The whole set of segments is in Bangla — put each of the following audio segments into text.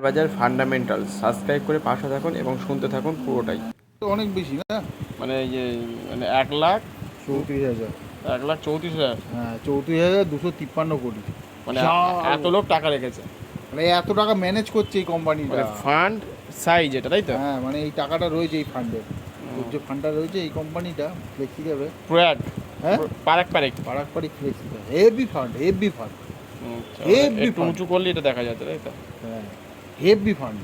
বাজার ফান্ডামেন্টালস সাবস্ক্রাইব করে পাশে থাকুন এবং শুনতে থাকুন পুরোটাই। অনেক বেশি না, মানে এই যে মানে 34,000। 1,34,000। হ্যাঁ, 34,253 কোটি। মানে বিশাল। এত লোক টাকা রেখেছে, মানে এত টাকা ম্যানেজ করছে এই কোম্পানিটা। মানে ফান্ড সাইজ এটা, তাই তো? হ্যাঁ, মানে এই টাকাটা রয়েছে এই ফান্ডে, যে ফান্ডটা রয়েছে এই কোম্পানিটা ফ্লেক্সি যাবে। প্রয়াগ, হ্যাঁ, Parag Parekh. Parag Parikh flexi heavy fund, heavy fund, heavy একটু ফান্ড। উঁচু করলে এটা দেখা যাচ্ছে, তাই তো? হ্যাঁ, হেভি ফান্ড।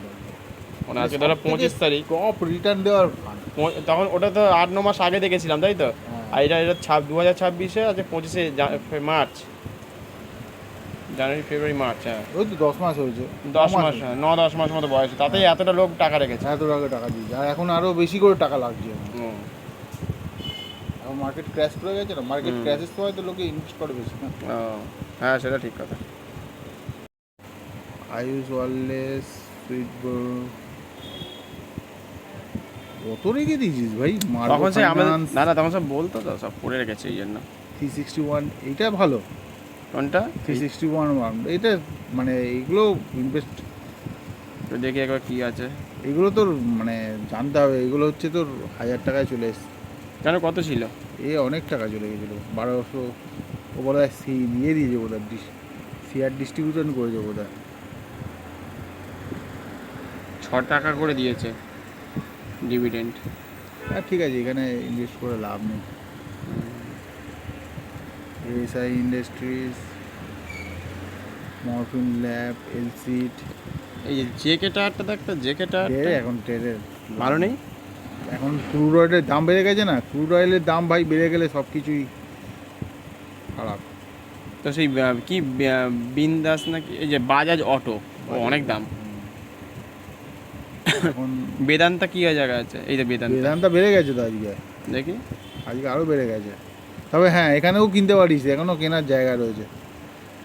মানে আজকে ধরো 25 তারিখ, টপ রিটার্ন দেওয়ার ফান্ড। তখন ওটা তো 8-9 মাস আগে দেখেছিলাম, তাই তো? হ্যাঁ। আর এটা 2026-এ আজকে 25শে মার্চ, জানুয়ারি ফেব্রুয়ারি মার্চ। হ্যাঁ, ওই তো 10 মাস হয়েছে। 10 মাস, 9-10 মাস মতো বয়স, তাতেই এতটা লোক টাকা রেখেছে। এত টাকা দিয়েছে, আর এখন আরো বেশি করে টাকা লাগছে। হুম। এখন মার্কেট ক্র্যাশ করে গেছে না, মার্কেট ক্র্যাশের সময় তো লোকে ইনভেস্ট করে বেশি না। হ্যাঁ, সেটা ঠিক কথা। আয়ুষ ওয়ারলেস সুইট কত রেখে দিয়েছিস ভাই? তখন সে আমাদের না তখন সব বলতো তো, সব পড়ে রেখেছে এই জন্য। 361 এইটা ভালো। কোনটা? 361 এটা মানে এইগুলো ইনভেস্ট, তো দেখি একবার কি আছে। এগুলো তোর মানে জানতে হবে, এগুলো হচ্ছে তোর 1,000 টাকায় চলে এসছে। কেন, কত ছিল? অনেক টাকা চলে গেছিলো, 1200। ও বোধ হয় দিয়ে দিয়েছে বোধ হয়, শেয়ার ডিস্ট্রিবিউশন করেছে বোধ হয়। 6 টাকা করে দিয়েছে ডিভিডেন্ড। হ্যাঁ, ঠিক আছে, এখানে ইনভেস্ট করে লাভ নেই। SI industries, Morepen lab, Elcid. এই জেকে টায়ারটা দেখতে, জেকে টায়ার এখন ট্রেনের ভালো নেই। এখন ক্রুড অয়েলের দাম বেড়ে গেছে না, ক্রুড অয়েলের দাম ভাই বেড়ে গেলে সব কিছুই খারাপ। তো সেই কি বিন্দাস নাকি, এই যে বাজাজ অটো, অনেক দাম। এখন বেদান্তা কি জায়গা আছে? এই যে বেদান্তা বেড়ে গেছে তো আজকে, দেখি। আজকে আরও বেড়ে গেছে। তবে হ্যাঁ, এখানেও কিনতে পারিস, এখনও কেনার জায়গা রয়েছে।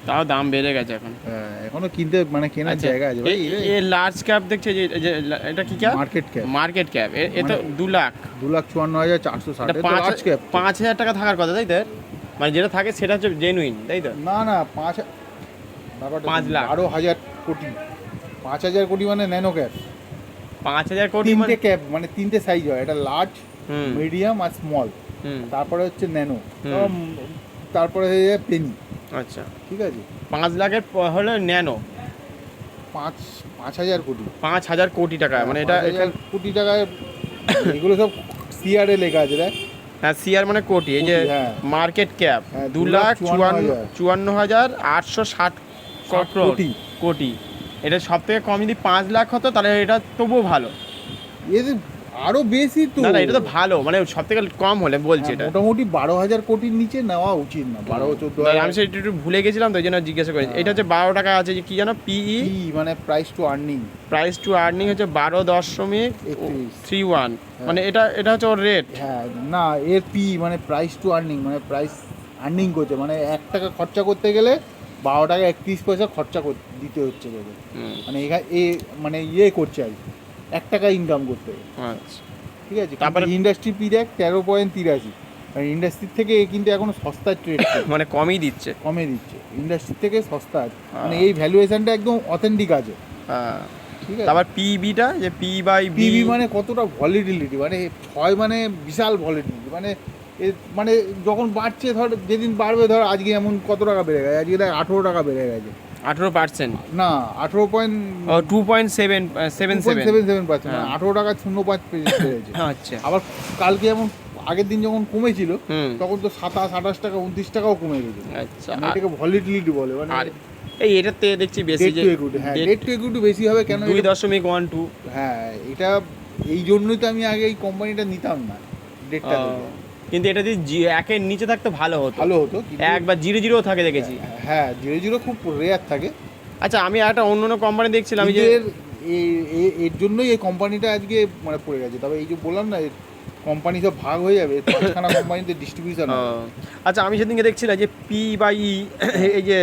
তাও দাম বেড়ে গেছে এখন। হ্যাঁ, এখনও কিনতে মানে কেনার আচ্ছা, জায়গা আছে ভাই। এই লার্জ ক্যাপ দেখছে যে এটা কি cap? Market cap. Market cap এ তো 2 লাখ। 2,54,460। 5,000 টাকা থাকার কথা, তাই তো? মানে যেটা থাকে সেটা হচ্ছে জেনুইন, তাই তো? না না, 5 লাখ। 12,000 কোটি। 5,000 কোটি মানে ন্যানো ক্যাপ। 5,000 কোটি তিনটে মানে? ক্যাপ মানে তিনটে সাইজ হয়, এটা লার্জ, মিডিয়াম আর স্মল। তারপরে হচ্ছে ন্যানো, তারপরে হয়ে যায় পেনি। আচ্ছা, ঠিক আছে। 5 লাখের হলো ন্যানো। 5,000 কোটি। 5,000 কোটি টাকা, মানে এটা 5,000 কোটি টাকায় এগুলো সব সিআরে লেখা আছে দেখ। হ্যাঁ, সিআর মানে কোটি। এই যে হ্যাঁ। মার্কেট ক্যাপ হ্যাঁ, 2,54,860 কোটি। কোটি। এটা সব থেকে কম যদি 5 লাখ হতো তাহলে এটা তবুও ভালো। এদের আরো বেশি তো। না এটা তো ভালো, মানে সব থেকে কম হলে বলছি এটা। মোটামুটি 12,000 কোটির নিচে নেওয়া উচিত না, 12-14,000। আমি সেটা একটু ভুলে গেছিলাম তো, ওই জন্য জিজ্ঞাসা করি। এটা হচ্ছে 12 টাকা আছে, যে কি জানো, পিই মানে price two earning. Price two earning হচ্ছে 12.31। মানে এটা হচ্ছে ওর রেট। হ্যাঁ, না এর পি মানে প্রাইস টু আর্নিং, মানে প্রাইস আর্নিং করছে, মানে 1 টাকা খরচা করতে গেলে 12 টাকা 31 পয়সা খরচা দিতে হচ্ছে তোদের। মানে এখানে মানে করছে আর 1 টাকা ইনকাম করতে হবে। আচ্ছা, ঠিক আছে। তারপরে ইন্ডাস্ট্রি পি দেখ 13.83। মানে ইন্ডাস্ট্রির থেকে কিন্তু এখনো সস্তায় ট্রেড মানে কমই দিচ্ছে, কমে দিচ্ছে ইন্ডাস্ট্রির থেকে সস্তা। মানে এই ভ্যালুয়েশনটা একদম অথেন্টিক আছে। হ্যাঁ, ঠিক আছে। তারপর পিবিটা, যে পি বাই পিবি মানে কতটা ভলিটিলিটি, মানে 6 মানে বিশাল ভলিটিলিটি, মানে যখন বাড়ছে, ধর যেদিন বাড়বে, ধর আজকে এমন কত টাকা বেড়ে গেছে, আজকে দেখ 18 টাকা বেড়ে গেছে। 18%? না, 2.77%, 18 টাকা 0.5 বেড়েছে। আচ্ছা, আবার কালকে যেমন আগের দিন যখন কমেছিল তখন তো 27-28 টাকা 29 টাকাও কমে গেছে। আচ্ছা, এটাকে ভলিটিলিটি বলে। মানে এই এটাতে দেখছি বেশি, যে ডেট টু ইকুইটি বেশি হবে কেন? 2.12। হ্যাঁ, এটা এই জন্যই তো আমি আগে এই কোম্পানিটা নিতাম না, ডেটটা দেখে। কিন্তু এটা যদি একের নিচে থাকতো ভালো হতো। এক বা 0.0 থাকে দেখেছি। হ্যাঁ, 0.0 খুব রেয়ার থাকে। আচ্ছা, আমি একটা অন্য কোম্পানি দেখছিলাম যে এর জন্যই এই কোম্পানিটা আজকে মানে পড়ে গেছে। তবে এই যে বললাম না, কোম্পানি সব ভাগ হয়ে যাবে, 5খানা কোম্পানিতে ডিস্ট্রিবিউশন। আচ্ছা, আমি সেদিনকে দেখছিলাম যে পি বাই ই, এই যে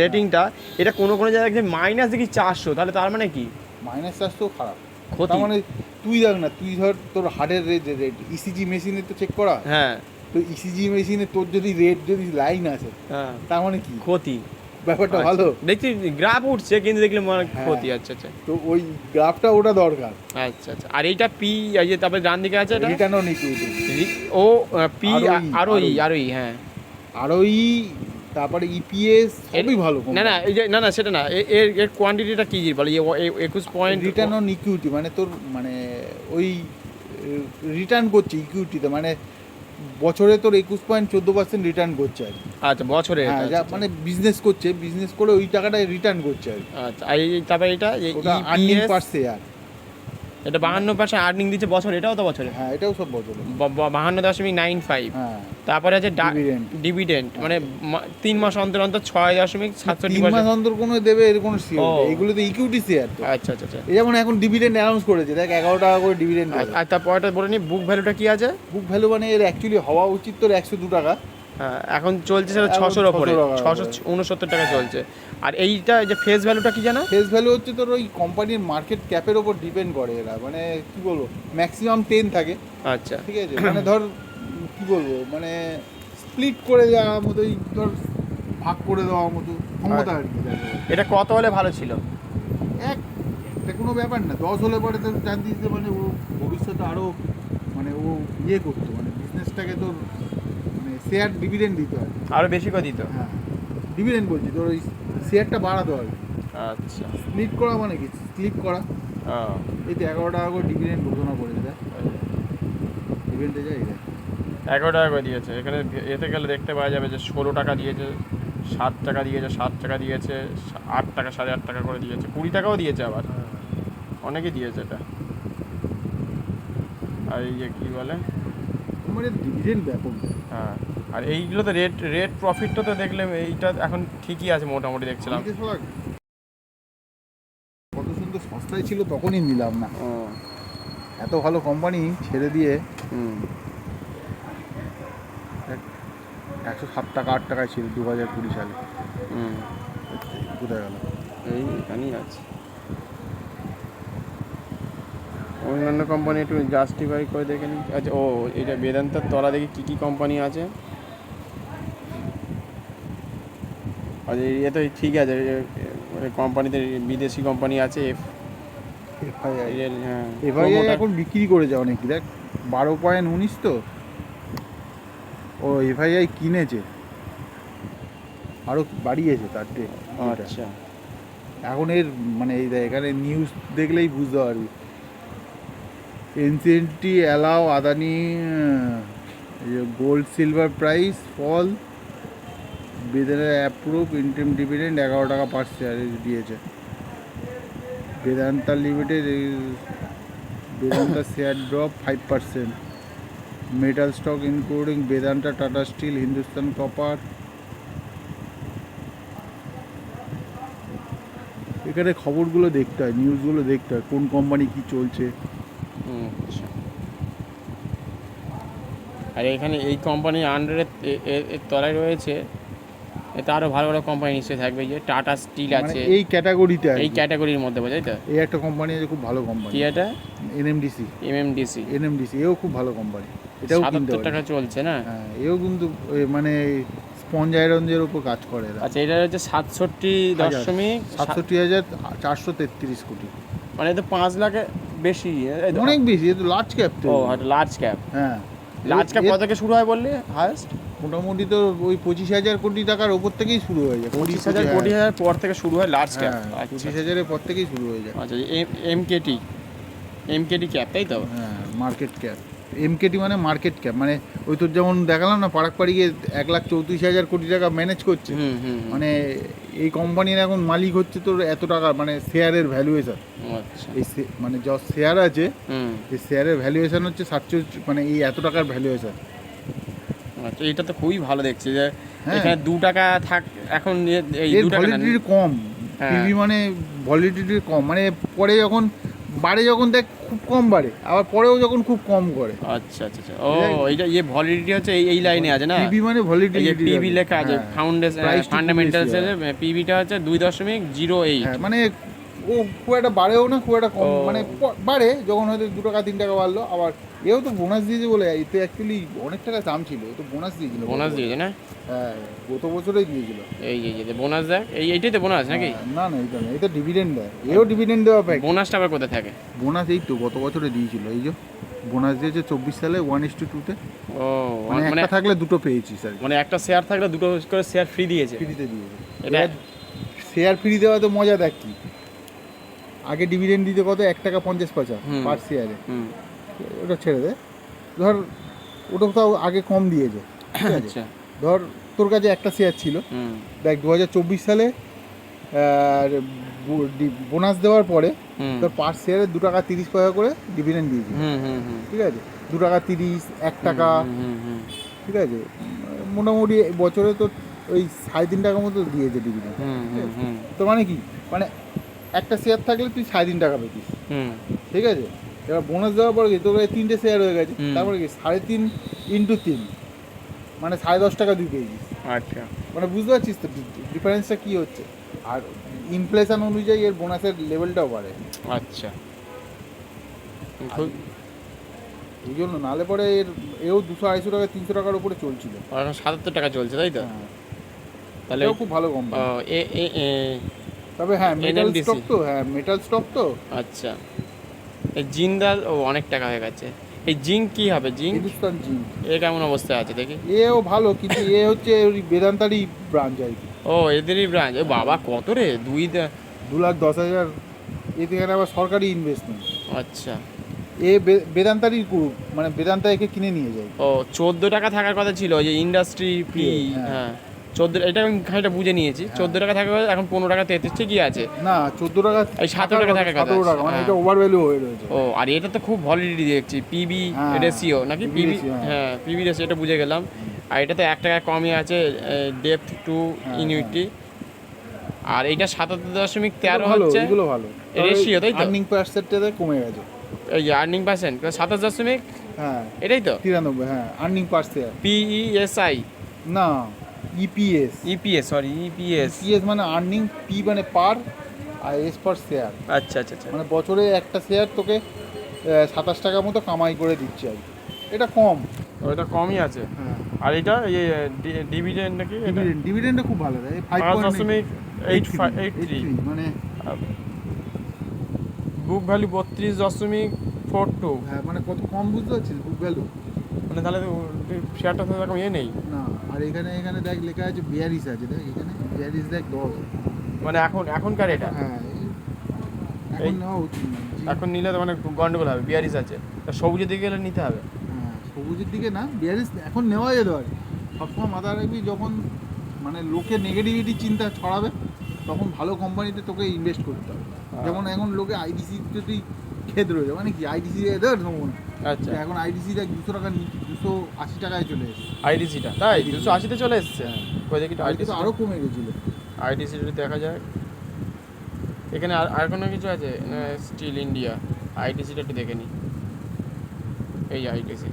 রেটিংটা, এটা কোনো জায়গায় মাইনাস দেখি 400, তাহলে তার মানে কি? -400 খারাপ। ক্ষতি। তার মানে তুই দেখ না, তুই ধর তোর হার্টের রেট, ইসিজি মেশিনে তো চেক করা। হ্যাঁ, তো ইসিজি মেশিনে তোর যদি রেট যদি লাইন আসে, তার মানে কি? ক্ষতি। ব্যাপারটা ভালো। দেখছি গ্রাফ উঠছে কিন্তু দেখলে মনে হয় হ্যাঁ। ক্ষতি। আচ্ছা আচ্ছা তো ওই গ্রাফটা ওটা দরকার। আচ্ছা আচ্ছা। আর এইটা পি, এই যে তারপরে ডান দিকে আছে এটা রিটার্ন অন ইকুইটি, ও পি ROE, আরোই হ্যাঁ। ROE, তারপরে ইপিএস সবই ভালো। না না এই যে না না সেটা না, এর এর কোয়ান্টিটিটা কি বলে 21 পয়েন্ট রিটার্ন অন ইকুইটি মানে তোর মানে ওই রিটার্ন করছে ইকুইটিতে, মানে বছরে তোর 21.14% রিটার্ন করছে আর কি। আচ্ছা বছরে হ্যাঁ, যা মানে বিজনেস করছে, বিজনেস করে ওই টাকাটা রিটার্ন করছে আর কি। আচ্ছা। আর এই তারপরে এটা ওটা আর্নিং পার শেয়ার। এটা 52% আর্নিং দিচ্ছে বছরে, এটাও তো বছরে হ্যাঁ, এটাও সব বছরে। 52.95। হ্যাঁ, তারপরে আছে Dividend। ডিভিডেন্ড, মানে 3 মাস অন্তর অন্তর 6.67%। 3 মাস অন্তর কোনো দেবে এর কোনো শিওর ও। নেই, এগুলো তো ইকুইটি শেয়ার তো। আচ্ছা আচ্ছা আচ্ছা। এই যেমন এখন ডিভিডেন্ড অ্যানাউন্স করেছে, দেখ 11 টাকা করে ডিভিডেন্ড। আর তারপরটা বলে নি বুক ভ্যালুটা কি আছে? বুক ভ্যালু মানে এর অ্যাকচুয়ালি হওয়া উচিত তোর 102 টাকা। হ্যাঁ, এখন চলছে সেটা এখন 600-র ওপরে, 600 669 টাকা চলছে। আর এইটা যে ফেস ভ্যালুটা কি জানা? ফেস ভ্যালু হচ্ছে তোর ওই কোম্পানির মার্কেট ক্যাপের ওপর ডিপেন্ড করে এরা, মানে কি বলবো ম্যাক্সিমাম 10 থাকে। আচ্ছা ঠিক আছে, মানে ধর কি বলবো মানে স্প্লিট করে দেওয়ার মতো, এই ধর ভাগ করে দেওয়ার মতো ক্ষমতা আর কি। এটা কত হলে ভালো ছিল? এটা কোনো ব্যাপার না, 10 হলে পরে তোর জানতিস যে মানে ও ভবিষ্যতে আরও মানে ও ইয়ে করতো, মানে বিজনেসটাকে তোর মানে শেয়ার ডিভিডেন্ড দিতে হয়। আরো বেশি করে দিত? হ্যাঁ, ডিভিডেন্ড বলছি, তোর ওই শেয়ারটা বাড়াতে হয়। আচ্ছা। স্প্লিট করা মানে কি, স্প্লিট করা। হ্যাঁ, এই তো 11 টাকা করে ডিভিডেন্ড ঘোষণা করেছে, দেখ ডিভিডেন্ডে যায় দেখ 11 টাকা করে দিয়েছে। এখানে এতে গেলে দেখতে পাওয়া যাবে যে 16 টাকা দিয়েছে, 7 টাকা দিয়েছে, 7 টাকা দিয়েছে, 8 টাকা, 8.5 টাকা করে দিয়েছে, 20 টাকাও দিয়েছে আবার, অনেকেই দিয়েছে এটা। আর এই যে কী বলে, মানে ডিভিডেন্ড ব্যাপক। হ্যাঁ। আর এইগুলো তো রেট প্রফিটটা তো দেখলে এইটা এখন ঠিকই আছে মোটামুটি দেখছিলাম। আমাকে শালা কত সুন্দর সস্তায় ছিল তখনই নিলাম না, ও এত ভালো কোম্পানি ছেড়ে দিয়ে হুম 107 টাকা 8 টাকায় ছিল 2020 সালে। হুম কোথায় গেল? এই এখানেই আছে। অন্যান্য কোম্পানি একটু জাস্টিফাই করে দেখে নিই। আচ্ছা, ও এটা বেদান্তার তলা দেখি কী কী কোম্পানি আছে। আচ্ছা এটা তো ঠিক আছে, কোম্পানিতে বিদেশি কোম্পানি আছে এফআইআই হ্যাঁ এফআইআই এখন বিক্রি করেছে অনেক, দেখ 12.19 তো। ও এফআইআই কিনেছে, আরও বাড়িয়েছে তার ডেট। আচ্ছা এখন এর মানে এই দেখ এখানে নিউজ দেখলেই বুঝতে পারবি। NCLT allow Adani gold silver price fall, Vedanta approve interim dividend 11 টাকা পার শেয়ার দিয়েছে। Vedanta limited, Vedanta share drop 5%। Metal stock including Vedanta, Tata steel, Hindustan copper. এখানে খবরগুলো দেখতে হয়, নিউজগুলো দেখতে হয়, কোন কোম্পানি কি চলছে। আচ্ছা। আর এখানে এই কোম্পানির আন্ডারে এর তলায় রয়েছে, এতে আরও ভালো ভালো কোম্পানি নিশ্চয়ই থাকবে, যে টাটা স্টিল মানে আছে এই ক্যাটাগরিতে, এই ক্যাটাগরির মধ্যে, বোঝাই তো? এই একটা কোম্পানি আছে খুব ভালো কোম্পানি, কি এটা? এনএমডিসি। এমএমডিসি এও খুব ভালো কোম্পানি, এটাও কিনতে 77 টাকা পারি। চলছে না? হ্যাঁ, এও কিন্তু মানে স্পঞ্জ আয়রনের উপর কাজ করে এরা। আচ্ছা, এটা হচ্ছে 67,433 কোটি, মানে তো 5 লাখের বেশি, অনেক বেশি, এ তো লার্জ ক্যাপ তো। ও লার্জ ক্যাপ। হ্যাঁ, লার্জ ক্যাপ কত থেকে শুরু হয় বললি হায়েস্ট? মোটামুটি তো ওই 25,000 কোটি টাকার ওপর থেকেই শুরু হয়ে যায়। 25,000 কোটি হাজার পর থেকে শুরু হয় লার্জ ক্যাপ। হ্যাঁ, 25,000-এর পর থেকেই শুরু হয়ে যায়। আচ্ছা, এমকেটি ক্যাপ, তাই তো? হ্যাঁ, মার্কেট ক্যাপ। এমকেটি মানে মার্কেট ক্যাপ, মানে ওই তোর যেমন দেখালাম না পাড়াকপাড়ি গিয়ে 1,34,000 কোটি টাকা ম্যানেজ করছে। মানে এই কোম্পানির এখন মালিক হচ্ছে তোর এত টাকা, মানে শেয়ারের ভ্যালুয়েশন। আচ্ছা, এই মানে যা শেয়ার আছে এই শেয়ারের ভ্যালুয়েশন হচ্ছে 47, মানে এই এত টাকার ভ্যালুয়েশন। আচ্ছা, এটা তো খুবই ভালো দেখছি যে হ্যাঁ। এখানে 2 টাকা থাক এখন, এই এর 2 টাকা না। ভলিডিটি কম, হ্যাঁ। পিভি মানে ভলিডিটি কম, মানে পরে যখন বাড়ে, যখন দেখ খুব কম বাড়ে, আবার পরেও যখন খুব কম করে। আচ্ছা আচ্ছা আচ্ছা, ও এইটা ভলিডিটি হচ্ছে এই লাইনে আছে না? পিভি মানে ভলিডিটি, এই যে পিভি লেখা আছে, ফান্ডামেন্টালস এর পিভিটা হচ্ছে 2.08। হ্যাঁ, মানে ও খুব একটা বাড়েও না, খুব একটা কম, ও। মানে বাড়ে যখন হয়তো 2 টাকা 3 টাকা বাড়লো। আবার এও তো বোনাস দিয়েছে বলে, এতে অ্যাকচুয়ালি অনেক টাকা দাম ছিল, এ তো বোনাস দিয়েছিল। বোনাস দিয়েছে না? হ্যাঁ, গত বছরেই দিয়েছিল। এই বোনাস দেয়, এইটাই তো বোনাস নাকি? না না, এটা না, এটা ডিভিডেন্ড দেয়, এও ডিভিডেন্ড দেওয়া প্যাক। বোনাসটা আবার কোথায় থাকে? বোনাস এই তো গত বছরে দিয়েছিল, এই যে বোনাস দিয়েছে 24 সালে 1:2-তে। ও মানে মানে একটা থাকলে দুটো পেয়েছি স্যার, মানে একটা শেয়ার থাকলে দুটো করে শেয়ার ফ্রি দিয়েছে। ফ্রিতে দিয়েছে। এটা শেয়ার ফ্রি দেওয়া তো মজা দেখ কি, আগে ডিভিডেন্ড দিতে কত 1 টাকা 50 পয়সা হুম। পার শেয়ারে, হুম। ওটা ছেড়ে দে, ধর ওটা তাও আগে কম দিয়েছে, ঠিক আছে? আচ্ছা। ধর তোর কাছে একটা শেয়ার ছিল, হুম। দেখ 2024 সালে বোনাস দেওয়ার পরে হুম। তোর পার শেয়ারে 2 টাকা 30 পয়সা করে ডিভিডেন্ড দিয়েছে, হুম। হুম। হুম। ঠিক আছে? 2 টাকা 30, 1 টাকা, হুম। হুম। ঠিক আছে? মোটামুটি বছরে তো ওই 3.5 টাকা মতো দিয়েছে ডিভিডেন্ড। হুম। হুম। হুম। তো মানে কি, মানে একটা শেয়ার থাকলে তুই 3.5 টাকা পেতিস, হুম। ঠিক আছে? এবার বোনাস দেওয়ার পরে কি তোর কাছে 3টে শেয়ার হয়ে গেছে, হুম। তারপরে কি 3.5 ইন্টু 3 মানে 10.5 টাকা তুই পেয়েছিস। আচ্ছা। মানে বুঝতে পারছিস তো ডিফারেন্সটা কী হচ্ছে? আর ইনফ্লেশন অনুযায়ী এর বোনাসের লেভেলটাও বাড়ে। আচ্ছা। খুব এই জন্য নালে পরে এও 200-250 টাকা 300 টাকার উপরে চলছিল। এখন 77 টাকা চলছে তাই তো? হ্যাঁ, তাহলে এটাও খুব ভালো কোম্পানি। এ এ এ তবে হ্যাঁ, মেটাল NMDC স্টক তো, হ্যাঁ মেটাল স্টক তো। আচ্ছা। এই জিন্দাল অনেক টাকা হয়ে গেছে। এই জিঙ্ক কি হবে? জিঙ্ক হিন্দুস্তান জিঙ্ক এ কেমন অবস্থায় আছে দেখি? এও ভালো, কিন্তু এ হচ্ছে ওই বেদান্তারই ব্রাঞ্চ আর কি। ও এদেরই ব্রাঞ্চ। ও বাবা কত রে? 2,10,000 এতে এখানে আবার সরকারি ইনভেস্টমেন্ট। আচ্ছা। এ বেদান্তারই গ্রুপ, মানে বেদান্তা একে কিনে নিয়ে যায়। ও 14 টাকা থাকার কথা ছিল ওই যে ইন্ডাস্ট্রি পি। হ্যাঁ। হ্যাঁ 14, এটা আমি খানিকটা বুঝে নিয়েছি। 14 টাকা থাকার কথা, এখন 15 টাকা 33 ঠিকই আছে। না 14 টাকা, এই 17 টাকা থাকার কথা 17 টাকা, মানে হ্যাঁ। এটা ওভার ভ্যালু হয়ে রয়েছে। ও আর এটা তো খুব ভলিডিটি দেখছি, পিবি হ্যাঁ, রেশিও নাকি? PB পিবি, ratio, হ্যাঁ। হ্যাঁ পিবি রেশিও, এটা বুঝে গেলাম। আর এটা তো 1 টাকা কমই আছে ডেপথ টু হ্যাঁ, ইনউইটি। আর এইটা 77.13 ভালো, হচ্ছে এগুলো ভালো। রেশিও, তাই তো? আর্নিং পার্সেন্টেজে কমে গেছে। এই যে আর্নিং পার্সেন্ট 27 হ্যাঁ, এটাই তো? 93, হ্যাঁ আর্নিং পার শেয়ার। পিইএসআই না, EPS. EPS, sorry EPS. EPS মানে আর্নিং, পি মানে পার, আর এস পার শেয়ার। আচ্ছা আচ্ছা আচ্ছা। মানে বছরে একটা শেয়ার তোকে 27 টাকা মতো কামাই করে দিচ্ছে আর কি। এটা কম। ওটা কমই আছে। হ্যাঁ, আর এটা এই ডিভিডেন্ড নাকি? এটা ডিভিডেন্ডটা খুব ভালো দেয়, 5.83 মানে বুক ভ্যালু 32.42। হ্যাঁ, মানে কত কম, বুঝতে পারছিস বুক ভ্যালু? মানে তাহলে শেয়ারটা তো এরকম ইয়ে নেই। না, আর এখানে দেখ লেখা আছে বিয়ারিস আছে, দেখ এখানে বিয়ারিস দেখ 10। মানে এখনকার এটা হ্যাঁ, এখন এই- নেওয়া উচিত না। এখন নিলে তো মানে গন্ডগোল হবে, বিয়ারিস আছে। তা সবুজের দিকে গেলে নিতে হবে। হ্যাঁ, সবুজের দিকে না, বিয়ারিস এখন নেওয়া যেতে পারে। সবসময় মাথায় রাখবি, যখন মানে লোকে নেগেটিভিটি চিন্তা ছড়াবে, তখন ভালো কোম্পানিতে তোকে ইনভেস্ট করতে হবে। যেমন এখন লোকে আইডিসি যদি খেদ রয়েছে, মানে কি আইডিসি ধর নেবো না, আচ্ছা। এখন আইডিসি দেখ 200 টাকা 280 টাকায় চলে এসেছে। আইডিসিটা তাই 280-তে চলে এসছে। ওই দেখি আইডিসি তো আরও কমে গেছিলো। আইডিসিটা দেখা যায়। এখানে আর কোনো কিছু আছে? স্টিল ইন্ডিয়া আইটিসিটা একটু দেখে নিই। এই আইটিসি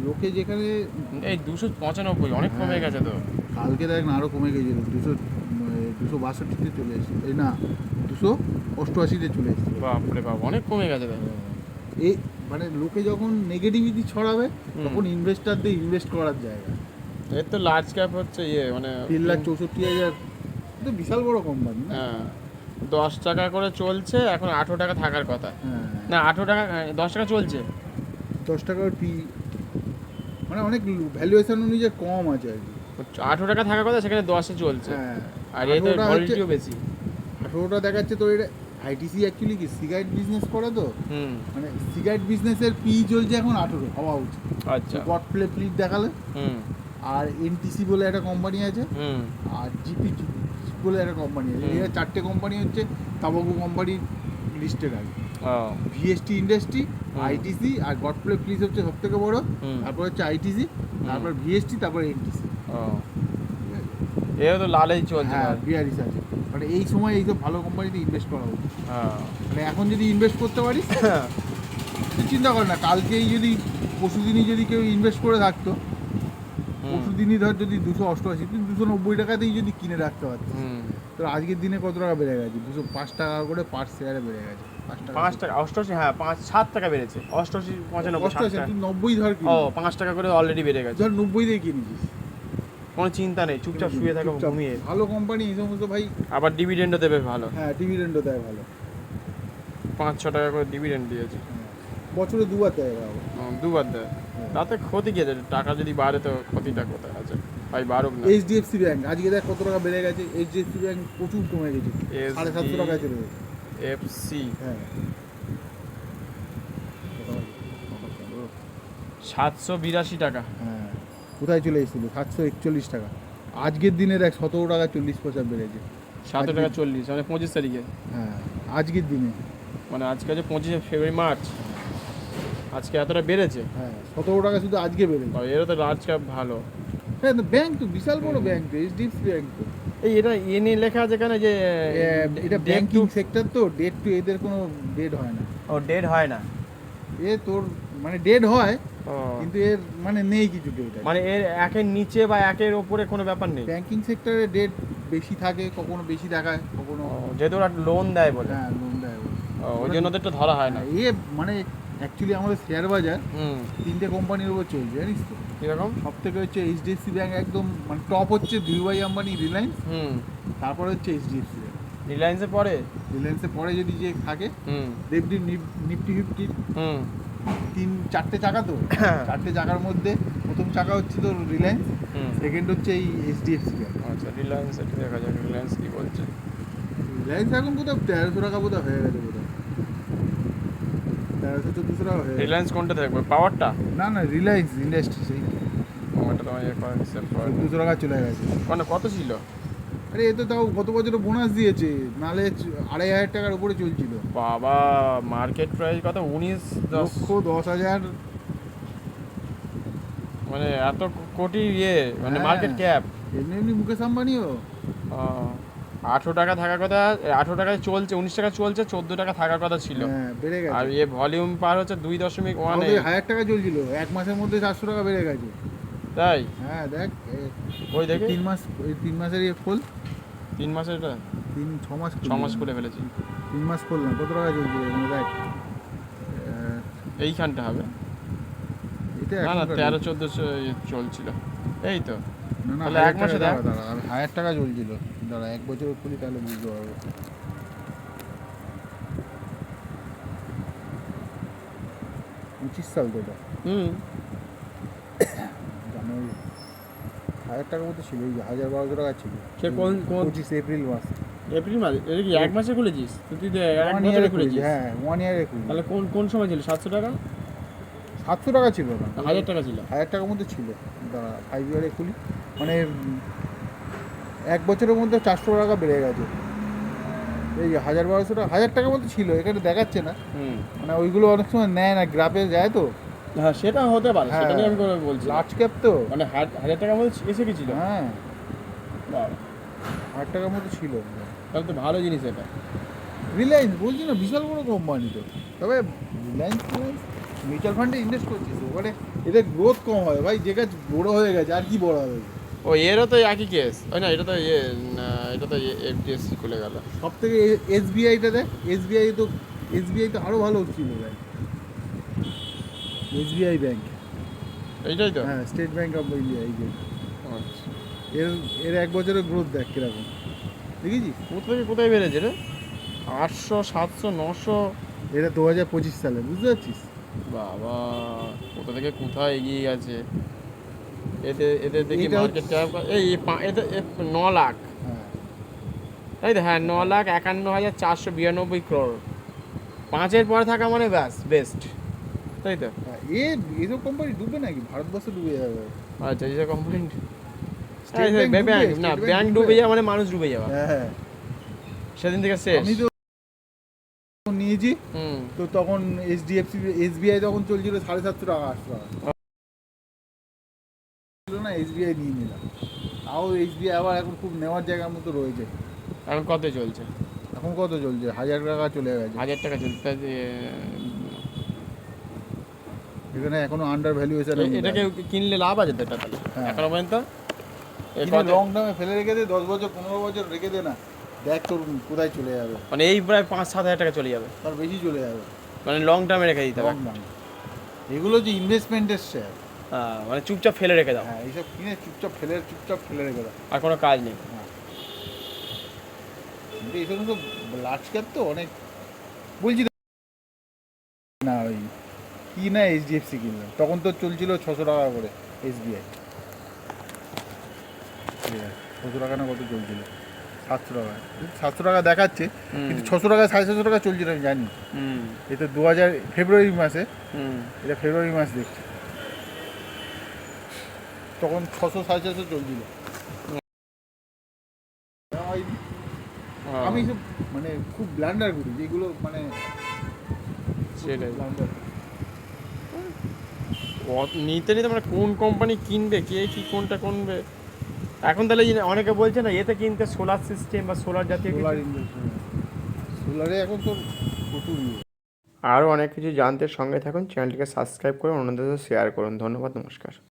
লোকে যেখানে এই 295, অনেক কমে গেছে তো। কালকে দেখ না আরও কমে গেছিলো, 262-তে চলে এসেছে, এই না 288-তে চলে এসেছে। বাপরে বাপ, অনেক কমে গেছে তো। এই মানে লোকে যখন নেগেটিভিটি ছড়াবে, হুম। তখন ইনভেস্টারদের ইনভেস্ট করার জায়গা। এর তো লার্জ ক্যাপ হচ্ছে মানে 3,64,000, তো বিশাল বড় কোম্পানি না? হ্যাঁ 10 টাকা করে চলছে এখন, 18 টাকা থাকার কথা। হ্যাঁ, না 18 টাকা, 10 টাকা চলছে। 10 টাকার পি, মানে অনেক ভ্যালুয়েশন অনুযায়ী কম আছে আর কি। 18 টাকা থাকার কথা, সেখানে 10-এ চলছে। হ্যাঁ, আর এতে 18টা ভলিটিও বেশি। 18টা দেখাচ্ছে তো। এটা আইটিসি অ্যাকচুয়ালি কি সিগারেট বিজনেস করে তো, হুম। মানে সিগারেট বিজনেসের পি চলছে এখন 18 হওয়া উচিত। আচ্ছা। গড প্লে প্লিট দেখালে। হুম। আর এনটিসি বলে একটা কোম্পানি আছে, হুম। আর জিপি বলে একটা কোম্পানি আছে। হুম। এই 4টে কোম্পানি হচ্ছে তাবাকু কোম্পানি লিস্টেড আছে। ও ভিএসটি ইন্ডাস্ট্রি, হুম। আইটিসি আর গড প্লে প্লিজ হচ্ছে সব থেকে বড়। হুম। তারপর হচ্ছে আইটিসি, তারপর ভিএসটি, তারপর এনটিসি। ও এও তো লালেই চলছে। হ্যাঁ, ভাই। বিআরএস আছে। মানে এই সময় এই সব ভালো কোম্পানিতে ইনভেস্ট করা উচিত। হ্যাঁ। মানে এখন যদি ইনভেস্ট করতে পারিস, তুই চিন্তা কর না, কালকেই যদি পরশুদিনই যদি কেউ ইনভেস্ট করে থাকতো, হুম। পরশুদিনই ধর যদি 288, তুই 290 টাকাতেই যদি কিনে রাখতে পারতিস, হুম। তো আজকের দিনে কত টাকা বেড়ে গেছে? 205 টাকা করে পার শেয়ারে বেড়ে গেছে। 5 টাকা, অষ্টআশি, হ্যাঁ 7 টাকা বেড়েছে, 88, 95, 60 টাকা। তুই 90 ধর কি? ও 5 টাকা করে অলরেডি বেড়ে গেছে। ধর 90 দিয়ে কিনেছিস, কোনো চিন্তা নেই, চুপচাপ শুয়ে থাকো চুপচাপ। ঘুমিয়ে। ভালো কোম্পানি এই সমস্ত ভাই। আবার ডিভিডেন্ডও দেবে ভালো, হ্যাঁ, ডিভিডেন্ডও দেয় ভালো। 5-6 টাকা করে ডিভিডেন্ড দিয়েছে। হ্যাঁ, বছরে দুবার দেয় বাবা। দুবার দেয়। তাতে ক্ষতি কি আছে? টাকা যদি বাড়ে তো ক্ষতিটা কোথায় আছে? ভাই বাড়ুক না। এইচডিএফসি ব্যাংক আজকে দেখ কত টাকা বেড়ে গেছে। এইচডিএফসি ব্যাংক প্রচুর কমে গেছে, 750 টাকায় চলে গেছে। এফসি হ্যাঁ, 782 টাকা। হ্যাঁ, কোথায় চলে এসেছিল? 741 টাকা। আজকের দিনে দেখ 17 টাকা 40 পয়সা বেড়েছে। 7 টাকা 40, মানে 25 তারিখে। হ্যাঁ, আজকের দিনে। মানে আজকে আছে 25 ফেব্রুয়ারি, মার্চ, আজকে এতটা বেড়েছে। হ্যাঁ, 17 টাকা শুধু আজকে বেড়েছে। এরা তো লার্জ ক্যাপ ভালো। হ্যাঁ, ব্যাংক তো বিশাল বড় ব্যাংক তো, এইচডিএফসি ব্যাংক তো। এই এটা এনে লেখা আছে কেন যে এটা ব্যাংকিং সেক্টর তো, ডেট টু এদের কোনো ডেট হয় না। ও ডেড হয় না। এ তোর মানে ডেট হয়, ও, কিন্তু এর মানে নেই কিছু ডেট। মানে এর একের নিচে বা একের ওপরে কোনো ব্যাপার নেই। ব্যাংকিং সেক্টরে ডেট বেশি থাকে, কখনো বেশি দেখায়, কখনো। যেহেতু ওরা লোন দেয় বলে, হ্যাঁ, লোন দেয় বলে। ওই জন্য ওদেরটা ধরা হয় না। এ মানে অ্যাকচুয়ালি আমাদের শেয়ার বাজার হুম, 3টে কোম্পানির উপর চলছে, জানিস তো? কিরকম? সব থেকে হচ্ছে এইচডিএফসি ব্যাংক, একদম মানে টপ হচ্ছে ধীরুভাই আম্বানি, রিলায়েন্স। হুম, তারপরে হচ্ছে এইচডিএফসি ব্যাংক। রিলায়েন্সে পড়ে। রিলায়েন্সে পরে যদি যে থাকে, হুম, নিফটি নিফটি 50, হুম, 4টে চাকা তো, 4টে চাকার মধ্যে প্রথম চাকা হচ্ছে তোর রিলায়েন্স, হুম। সেকেন্ড হচ্ছে এই এইচডিএফসি ব্যাংক। আচ্ছা, রিলায়েন্স একটু দেখা যাক, রিলায়েন্স কি বলছে। রিলায়েন্স এখন কোথাও 1300 টাকা বোধহয় হয়ে গেছে, বোধহয় 1300-1400 টাকা হয়ে গেছে। রিলায়েন্স কোনটা থাকবে, পাওয়ারটা? না না, রিলায়েন্স ইন্ডাস্ট্রি সেই ওটা তো ইয়ে করে সেভ করে। 200 টাকা চলে গেছে। মানে কত ছিল? আরে এ তো তাও গত বছরে বোনাস দিয়েছে, নালে 2500 টাকার উপরে চলছিল। বাবা, মার্কেট প্রাইস কত? 19-10, 1,10,000। মানে এত কোটি ইয়ে, মানে হ্যাঁ। Market cap. এমনি এমনি মুকেশ আম্বানিও 18 টাকা থাকার কথা, 18 টাকায় চলছে, 19 টাকা চলছে, 14 টাকা থাকার কথা ছিল। হ্যাঁ, বেড়ে আর গেছে। এ ভলিউম পার হচ্ছে 2.1। আমাদের 1000 টাকা চলছিল, এক মাসের মধ্যে 400 টাকা বেড়ে গেছে। তাই? হ্যাঁ দেখ, ওই দেখে 3 মাস, এই 3 মাসের ইয়ে খোল। 3 মাসের, এটা 6 মাস 6 মাস করে ফেলেছি। 3 মাস করলাম, কত টাকা চলছিল এখানে দেখ। এইখানটা হবে এটা না না, এখনকার 13-14 চলছিল, এই তো। না না, তাহলে 1000 এক মাসে টাকা দেখ। দাঁড়া, 1000 টাকা চলছিল। দাঁড়া, এক বছর খুলি তাহলে বুঝতে পারবো। 25 সাল তো এটা, হুম, জানুয়ারি। 1000 টাকার মতো ছিল, এই 1000-1200 টাকা ছিল। সে কোন 25 এপ্রিল মাস। এপ্রিল মাসে? এটা কি এক মাসে খুলেছিস? তুই তো এক 1 বছরে ইয়ারে খুলেছিস। হ্যাঁ, 1 ইয়ারে খুলি। তাহলে কোন কোন সময় ছিল? 700 টাকা, 700 টাকা ছিল না, 1000 টাকা ছিল? 1000 টাকার মধ্যে ছিল। দাঁড়া, 5 ইয়ারে খুলি, মানে এক বছরের মধ্যে 400 টাকা বেড়ে গেছে। এই 1000-1200 টাকা, 1000 টাকার মধ্যে ছিল, এখানে দেখাচ্ছে না। হুম, মানে ওইগুলো অনেক সময় নেয় না, গ্রাফে যায় তো। হ্যাঁ সেটা হতে পারে, সেটা নিয়ে আমি বলছি। লার্জ ক্যাপ তো। মানে 1000 টাকার মধ্যে এসে গেছিল। হ্যাঁ, বাহ, 1000 টাকার মধ্যে ছিল। তাহলে তো ভালো জিনিস এটা। রিলায়েন্স বলছি না, বিশাল বড় কোম্পানি তো। তবে রিলায়েন্স মিউচুয়াল ফান্ডে ইনভেস্ট করছিস, ওখানে এদের গ্রোথ কম হয় ভাই, যে গাছ বড় হয়ে গেছে আর কি বড় হবে। ও এরও তো একই কেস, ওই না, এটা তো ইয়ে না, এটা তো এফডিএসসি খুলে গেল। সব থেকে এসবিআইটা দেখ, এসবিআই তো আরও ভালো ছিল ব্যাংক। এসবিআই ব্যাংক, এইটাই তো। হ্যাঁ, স্টেট ব্যাংক অফ ইন্ডিয়া, এই যে আচ্ছা, এর এর এক বছরের গ্রোথ দেখ কিরকম, দেখেছিস? কোথা থেকে কোথায় বেড়েছে রে? 800, 700, 900। এটা 2025 সালে, বুঝতে পারছিস? বাবা, কোথা থেকে কোথায় এগিয়ে গেছে। এতে এতে দেখি এটা মার্কেট ক্যাপ, এই এতে 9 লাখ, হ্যাঁ, তাই তো? হ্যাঁ, 9,51,492 crore। 5-এর পরে থাকা মানে ব্যাস বেস্ট, তাই তো? হ্যাঁ, এসব কোম্পানি ডুবে নাকি? ভারতবর্ষ ডুবে যাবে। আচ্ছা, এই যে কোম্পানি State Bank ডুবে, ব্যাংক না, State Bank ব্যাংক ডুবে যাওয়া মানে মানুষ ডুবে যাওয়া, হ্যাঁ, সেদিন থেকে শেষ। আমি তো নিয়েছি হুম, তো, তখন এসবিআই তখন চলছিল 750 টাকা, 800 টাকা ছিল না, এসবিআই নিয়ে নিলাম। তাও এসবিআই আবার এখন খুব নেওয়ার জায়গার মতো রয়েছে। এখন কত চলছে? এখন কত চলছে? 1000 টাকা চলে গেছে। 1000 টাকা চলছে, তাই এখানে এখনো আন্ডার ভ্যালুয়েশন। এটাকে কিনলে লাভ আছে তো এটা তাহলে? হ্যাঁ। এখনো পর্যন্ত লং টার্মে ফেলে রেখে দে, 10 বছর 15 বছর রেখে দে না, দেখ তোর কোথায় চলে যাবে, মানে এই প্রায় 5-7 হাজার টাকা চলে যাবে, তার বেশি চলে যাবে। মানে লং টার্মে রেখে দিতে হবে। কম দাম। এগুলো যে ইনভেস্টমেন্টের শেয়ার। হ্যাঁ, মানে চুপচাপ ফেলে রেখে দাও, হ্যাঁ, এইসব কিনে চুপচাপ ফেলে রেখে দাও। আর কোনো কাজ নেই। কিন্তু এই সমস্ত লার্জ ক্যাপ তো অনেক, বলছি তো না ওই কি না এইচডিএফসি কিনলাম, তখন তো চলছিল 600 টাকা করে এসবিআই, 600 টাকা না কত চলছিল, 700 টাকা, 700 টাকা দেখাচ্ছে, কিন্তু 600 টাকা 750 টাকা চলছিল আমি জানি। এই তো 2000 ফেব্রুয়ারি মাসে, এটা ফেব্রুয়ারি মাস দেখছি, তখন 600-650 চলছিল। আমি সব মানে খুব ব্লান্ডার করি যেগুলো মানে সেটাই ব্লান্ডার। নিতে নিতে মানে কোন কোম্পানি কিনবে, কে কি কোনটা কিনবে এখন। তাহলে অনেকে বলছে না এতে কিনতে, সোলার সিস্টেম বা সোলার জাতীয় কিছু। সোলার ইনভেস্টমেন্ট, সোলারে এখন তো প্রচুর ইয়ে। আরও অনেক কিছু জানতে সঙ্গে থাকুন, চ্যানেলটিকে সাবস্ক্রাইব করে অন্যদের সাথে শেয়ার করুন। ধন্যবাদ, নমস্কার।